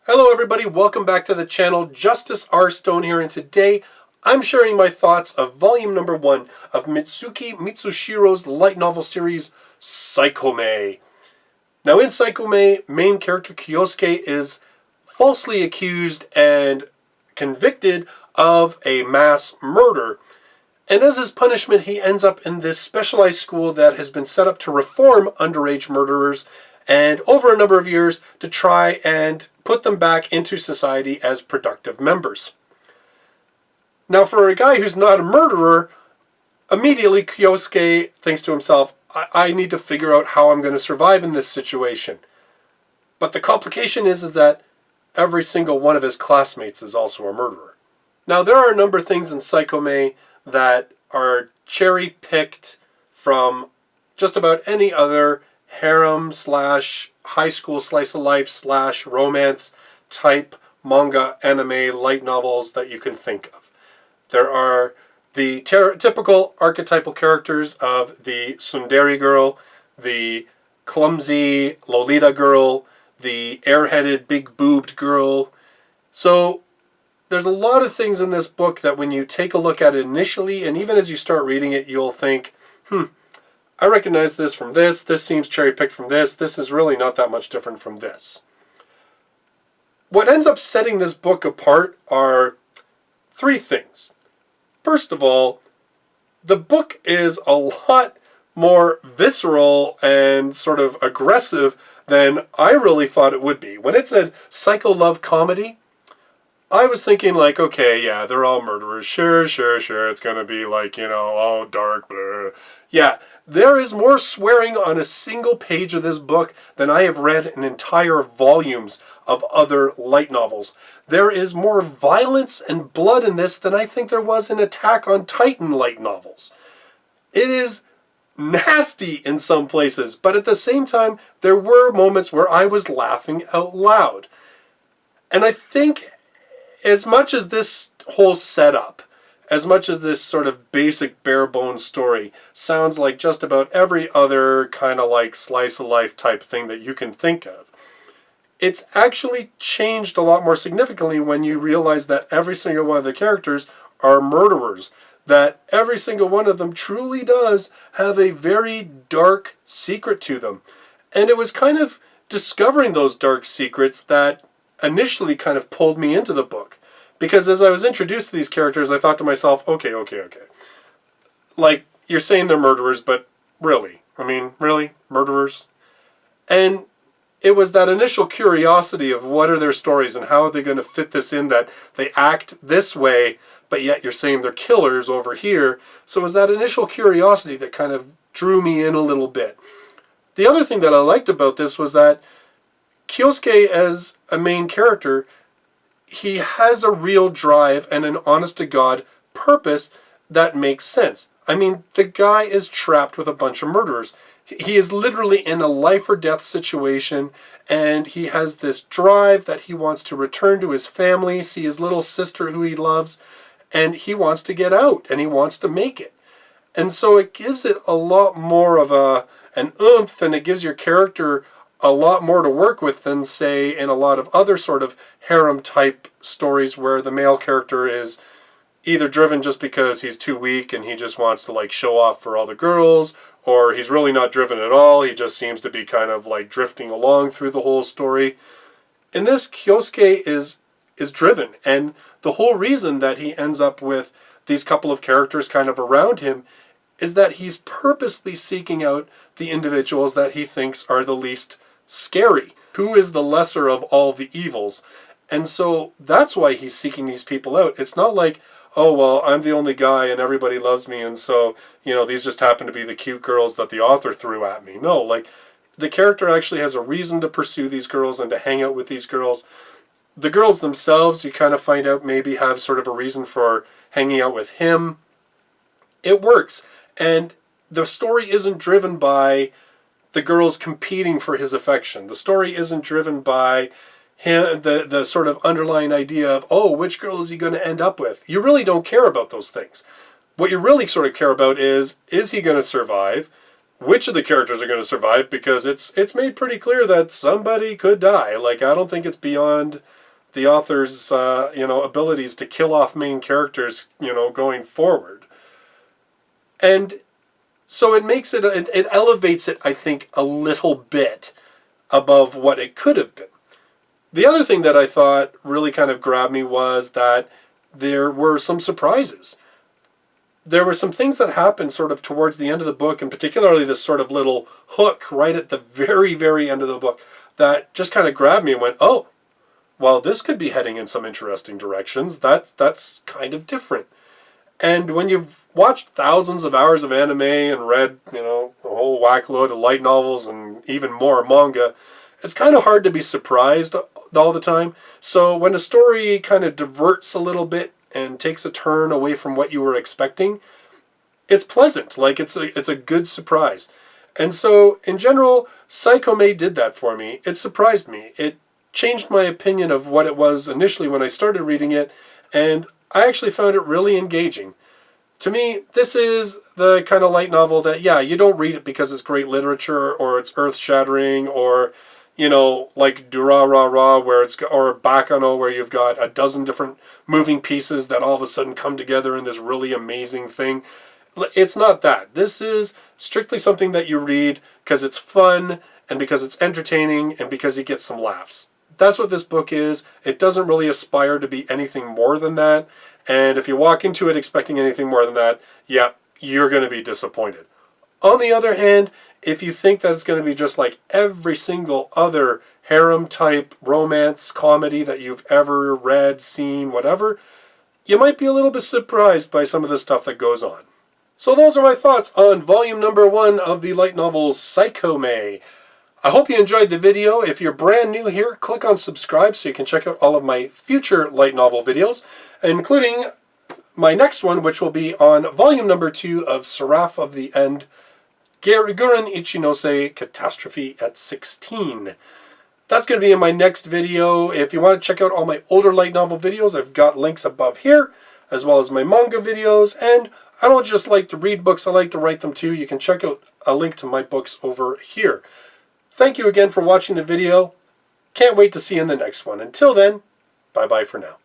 Hello everybody, welcome back to the channel. JustusRStone here, and today I'm sharing my thoughts of volume number 1 of Mizuki Mizushiro's light novel series, Psycome. Now in Psycome, main character Kyosuke is falsely accused and convicted of a mass murder. And as his punishment, he ends up in this specialized school that has been set up to reform underage murderers and over a number of years to try and put them back into society as productive members. Now for a guy who's not a murderer, immediately Kyosuke thinks to himself, I need to figure out how I'm going to survive in this situation. But the complication is that every single one of his classmates is also a murderer. Now there are a number of things in Psycome that are cherry-picked from just about any other harem slash high school slice of life slash romance type manga, anime, light novels that you can think of. There are the typical archetypal characters of the tsundere girl, the clumsy Lolita girl, the airheaded big boobed girl. So there's a lot of things in this book that when you take a look at it initially, and even as you start reading it, you'll think, I recognize this from this seems cherry-picked from this is really not that much different from this. What ends up setting this book apart are three things. First of all, the book is a lot more visceral and sort of aggressive than I really thought it would be. When it said psycho love comedy, I was thinking like, okay, yeah, they're all murderers. Sure, it's going to be like, all dark, blah. Yeah, there is more swearing on a single page of this book than I have read in entire volumes of other light novels. There is more violence and blood in this than I think there was in Attack on Titan light novels. It is nasty in some places, but at the same time, there were moments where I was laughing out loud. And I think as much as this whole setup, as much as this sort of basic bare bones story sounds like just about every other kind of like slice of life type thing that you can think of, it's actually changed a lot more significantly when you realize that every single one of the characters are murderers, that every single one of them truly does have a very dark secret to them. And it was kind of discovering those dark secrets that initially kind of pulled me into the book. Because as I was introduced to these characters, I thought to myself, okay. Like, you're saying they're murderers, but really? I mean, really? Murderers? And it was that initial curiosity of what are their stories and how are they going to fit this in, that they act this way, but yet you're saying they're killers over here. So it was that initial curiosity that kind of drew me in a little bit. The other thing that I liked about this was that Kyosuke, as a main character, he has a real drive and an honest-to-God purpose that makes sense. I mean, the guy is trapped with a bunch of murderers. He is literally in a life-or-death situation, and he has this drive that he wants to return to his family, see his little sister who he loves, and he wants to get out, and he wants to make it. And so it gives it a lot more of an oomph, and it gives your character a lot more to work with than, say, in a lot of other sort of harem-type stories where the male character is either driven just because he's too weak and he just wants to, like, show off for all the girls, or he's really not driven at all. He just seems to be kind of, like, drifting along through the whole story. In this, Kyosuke is driven, and the whole reason that he ends up with these couple of characters kind of around him is that he's purposely seeking out the individuals that he thinks are the least scary. Who is the lesser of all the evils? And so that's why he's seeking these people out. It's not like, oh, well, I'm the only guy and everybody loves me, and so, these just happen to be the cute girls that the author threw at me. No, like, the character actually has a reason to pursue these girls and to hang out with these girls. The girls themselves, you kind of find out, maybe have sort of a reason for hanging out with him. It works. And the story isn't driven by the girls competing for his affection. The story isn't driven by him, the sort of underlying idea of, oh, which girl is he going to end up with? You really don't care about those things. What you really sort of care about is he going to survive? which of the characters are going to survive, because it's made pretty clear that somebody could die. Like, I don't think it's beyond the author's abilities to kill off main characters, going forward. And so it makes it elevates it, I think, a little bit above what it could have been. The other thing that I thought really kind of grabbed me was that there were some surprises. There were some things that happened sort of towards the end of the book, and particularly this sort of little hook right at the very, very end of the book that just kind of grabbed me and went, oh, well, this could be heading in some interesting directions. That's kind of different. And when you've watched thousands of hours of anime and read, a whole whack load of light novels and even more manga, it's kind of hard to be surprised all the time. So when a story kind of diverts a little bit and takes a turn away from what you were expecting, it's pleasant. Like, it's a good surprise. And so, in general, Psycome did that for me. It surprised me. It changed my opinion of what it was initially when I started reading it, and I actually found it really engaging. To me, this is the kind of light novel that, yeah, you don't read it because it's great literature or it's earth-shattering, or, like Durarara, or Bakano, where you've got a dozen different moving pieces that all of a sudden come together in this really amazing thing. It's not that. This is strictly something that you read because it's fun and because it's entertaining and because you get some laughs. That's what this book is. It doesn't really aspire to be anything more than that. And if you walk into it expecting anything more than that, yeah, you're going to be disappointed. On the other hand, if you think that it's going to be just like every single other harem-type romance comedy that you've ever read, seen, whatever, you might be a little bit surprised by some of the stuff that goes on. So those are my thoughts on volume number 1 of the light novel Psycome. I hope you enjoyed the video. If you're brand new here, click on subscribe so you can check out all of my future light novel videos, including my next one, which will be on volume number 2 of Seraph of the End, Gurren Ichinose Catastrophe at 16. That's going to be in my next video. If you want to check out all my older light novel videos, I've got links above here, as well as my manga videos. And I don't just like to read books, I like to write them too. You can check out a link to my books over here. Thank you again for watching the video. Can't wait to see you in the next one. Until then, bye-bye for now.